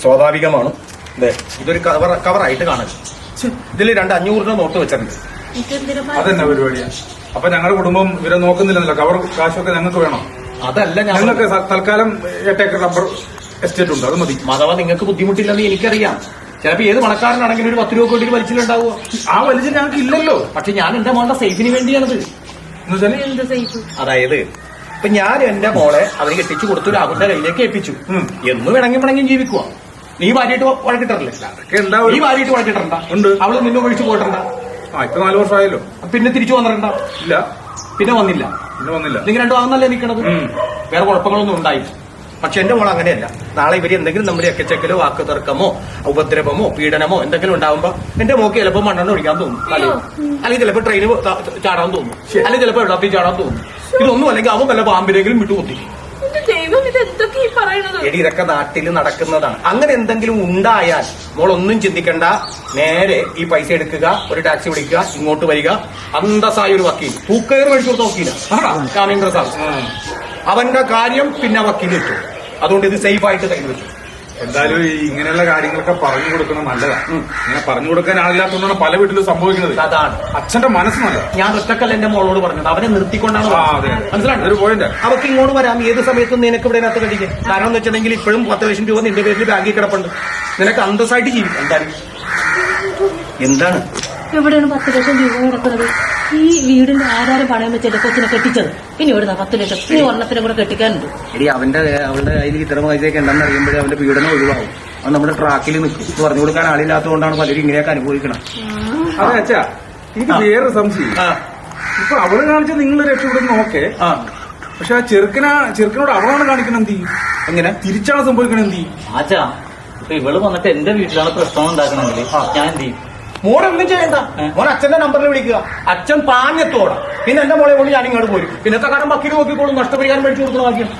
സ്വാഭാവികമാണ്. ഇതൊരു കവറായിട്ട് കാണുക. ഇതിൽ 2 500 രൂപ നോട്ട് വെച്ചിട്ടുണ്ട്. അതെന്നാ പരിപാടിയാ? അപ്പൊ ഞങ്ങളുടെ കുടുംബം ഇവരെ നോക്കുന്നില്ലെന്നല്ലോ. കവർ കാശൊക്കെ ഞങ്ങൾക്ക് വേണം. അതല്ല, ഞങ്ങൾക്ക് തൽക്കാലം 8 ഏക്കർ റബ്ബർ എസ്റ്റേറ്റ് ഉണ്ട്, അത് മതി. അഥവാ നിങ്ങൾക്ക് ബുദ്ധിമുട്ടില്ലെന്ന് എനിക്കറിയാം. ചിലപ്പോ ഏത് പണക്കാരനാണെങ്കിലും ഒരു 10 രൂപ കൊണ്ട് വലിച്ചിലുണ്ടാവുക. ആ വലിച്ചിൽ ഞങ്ങൾക്ക് ഇല്ലല്ലോ. പക്ഷെ ഞാൻ എന്റെ മോളുടെ സേഫിന് വേണ്ടിയാണത്. അതായത് ഇപ്പൊ ഞാൻ എന്റെ മോളെ അവന് കെട്ടിച്ചു കൊടുത്തു, രാഹുലിന്റെ കയ്യിലേക്ക് ഏൽപ്പിച്ചു. എന്ന് വേണമെങ്കിൽ ജീവിക്കുക. നീ ഭാര്യയായിട്ട് വഴക്കിട്ടറില്ലേ? നീ ഭാര്യയായിട്ട് വഴക്കിട്ടണ്ട. ഉണ്ട്. അവള് നിന്നെ ഒഴിച്ചു പോയിട്ടണ്ട. ഇപ്പൊ 4 വർഷമായല്ലോ. പിന്നെ തിരിച്ചു വന്നിട്ടുണ്ട? ഇല്ല. പിന്നെ വന്നില്ല. നിങ്ങൾ രണ്ടും ആകുന്നല്ലേ നിൽക്കണത്. വേറെ കുഴപ്പങ്ങളൊന്നും ഉണ്ടായില്ല. പക്ഷെ എന്റെ മോൾ അങ്ങനെയല്ല. നാളെ ഇവര് എന്തെങ്കിലും നമ്മുടെ എക്കച്ചക്കലോ വാക്ക് തർക്കമോ ഉപദ്രവമോ പീഡനമോ എന്തെങ്കിലും ഉണ്ടാവുമ്പോ എന്റെ മോക്ക് ചിലപ്പോ മണ്ണെണ്ണ ഒഴിക്കാൻ തോന്നും, അല്ലെങ്കിൽ ചിലപ്പോ ട്രെയിന് ചാടാൻ തോന്നും, അല്ലെങ്കിൽ ചിലപ്പോ വെള്ളത്തിൽ ചാടാൻ തോന്നും. ഇതൊന്നും അല്ലെങ്കിൽ അവൻ വല്ല പാമ്പിനെങ്കിലും വിട്ടുകൊത്തി. എടി, ഇതൊക്കെ നാട്ടിൽ നടക്കുന്നതാണ്. അങ്ങനെ എന്തെങ്കിലും ഉണ്ടായാൽ മോളൊന്നും ചിന്തിക്കണ്ട. നേരെ ഈ പൈസ എടുക്കുക, ഒരു ടാക്സി വിളിക്കുക, ഇങ്ങോട്ട് വരിക. അന്തസ്സായ ഒരു വക്കീൽ, തൂക്കയർ മേടിച്ചു കൊടുത്ത വക്കീല ജാമ്യം പ്രസാദ്. അവന്റെ കാര്യം പിന്നെ വക്കീൽ വെച്ചു. അതുകൊണ്ട് ഇത് സേഫ് ആയിട്ട് കയ്യിൽ വെച്ചു. എന്തായാലും ഇങ്ങനെയുള്ള കാര്യങ്ങളൊക്കെ പറഞ്ഞു കൊടുക്കണം, നല്ലതാണ്. ഇങ്ങനെ പറഞ്ഞു കൊടുക്കാൻ ആളില്ലാത്തതുകൊണ്ടാണ് പല വീട്ടിലും സംഭവിക്കുന്നത്. അതാണ് അച്ഛന്റെ മനസ്സ് നല്ല. ഞാൻ ഒറ്റക്കല്ല എന്റെ മോളോട് പറഞ്ഞത്, അവനെ നിർത്തിക്കൊണ്ടാണ്. മനസ്സിലായി? ഒരു പോയിന്റ്. അവർക്ക് ഇങ്ങോട്ട് വരാം ഏത് സമയത്തും. നിനക്ക് ഇവിടെ അതിനകത്ത് കഴിക്കാൻ കാരണം എന്ന് വെച്ചിട്ടുണ്ടെങ്കിൽ ഇപ്പോഴും 10 ലക്ഷം രൂപ നിന്റെ പേരിൽ ബാഗിൽ കിടപ്പുണ്ട്. നിനക്ക് അന്തസ്സായിട്ട് ജീവിക്കും. എന്താണ് എവിടെയാണ് 10 ലക്ഷം രൂപ കിടക്കുന്നത്? ഈ വീടിന്റെ ആധാരം പണയം വെച്ചല്ലേ കൊച്ചിനെ കെട്ടിച്ചത്. പിന്നെ ഇവിടുന്ന 10 ലക്ഷം ഇനി ഒരെണ്ണത്തിനെ കൂടെ കെട്ടിക്കാനുണ്ട്. എടി, അവളുടെ കയ്യിൽ ഇത്തരം പൈസയൊക്കെ ഉണ്ടെന്ന് അറിയുമ്പോഴേ അവന്റെ പീഡനം ഒഴിവാകും. അത് നമ്മുടെ ട്രാക്കിൽ നിൽക്കും. പറഞ്ഞു കൊടുക്കാൻ ആളില്ലാത്തതുകൊണ്ടാണ് പലരും ഇങ്ങനെയൊക്കെ അനുഭവിക്കണം. അതെ അച്ഛാ, എനിക്ക് വേറെ സംശയം. ഇപ്പൊ അവള് കാണിച്ച നിങ്ങൾ രക്ഷപ്പെടുന്ന ഓക്കെ, പക്ഷെ ആ ചെറുക്കനോട് അവളാണ് കാണിക്കണം എന്ത് ചെയ്യും? എങ്ങനെ തിരിച്ചാണ് സംഭവിക്കണം എന്ത് ചെയ്യും? ആച്ചാ, ഇപ്പൊ ഇവള് വന്നിട്ട് എന്റെ വീട്ടിലാണ് പ്രശ്നം ഉണ്ടാക്കണമെങ്കിൽ ഞാൻ എന്ത് ചെയ്യും? മോനൊന്നും ചെയ്യണ്ട. മോൻ അച്ഛന്റെ നമ്പറിൽ വിളിക്കുക. അച്ഛൻ പാഞ്ഞത്തോടാ. പിന്നെ എന്റെ മോളെ കൊണ്ട് ഞാൻ ഇങ്ങോട്ട് പോരും. പിന്നത്തെ കാലം വക്കീൽ നോക്കിക്കോളും. നഷ്ടപരിഹാരം മേടിച്ചു കൊടുക്കുന്ന ബാക്കിയാണ്.